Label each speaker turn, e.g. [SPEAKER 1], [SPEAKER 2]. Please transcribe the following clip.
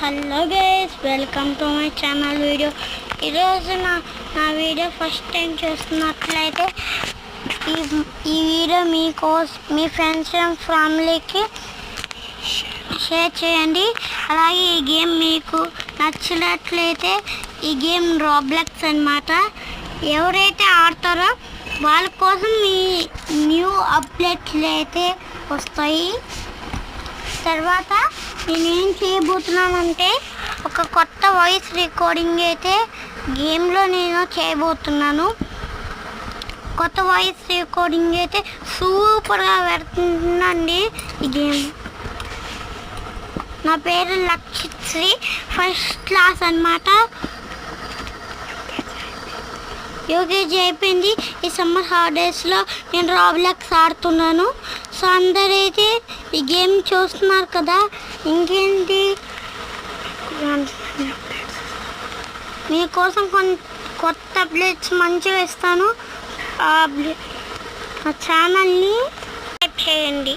[SPEAKER 1] Hello guys, welcome to my channel video. ఈరోజు నా video first time చూస్తున్నట్లయితే ఈ వీడియో మీ ఫ్రెండ్స్ అండ్ ఫ్యామిలీకి షేర్ చేయండి. అలాగే ఈ గేమ్ మీకు నచ్చినట్లయితే ఈ గేమ్ రాబ్లాక్స్ అన్నమాట. ఎవరైతే ఆడతారో వాళ్ళ కోసం ఈ న్యూ అప్డేట్లు అయితే వస్తాయి. తర్వాత నేను ఏం చేయబోతున్నానంటే ఒక కొత్త వాయిస్ రికార్డింగ్ అయితే గేమ్లో నేను చేయబోతున్నాను. కొత్త వాయిస్ రికార్డింగ్ అయితే సూపర్గా పెడుతుందండి ఈ గేమ్. నా పేరు లక్షిత్ శ్రీ, ఫస్ట్ క్లాస్ అన్నమాట. యూకేజీ అయిపోయింది. ఈ సమ్మర్ హాలిడేస్లో నేను రాబ్లాక్స్ ఆడుతున్నాను. సో అందరైతే ఈ గేమ్ చూస్తున్నారు కదా, ఇంకేంటి మీకోసం కొత్త అప్డేట్స్ మంచిగా ఇస్తాను. ఆ ఛానల్ని సబ్స్క్రైబ్ చేయండి.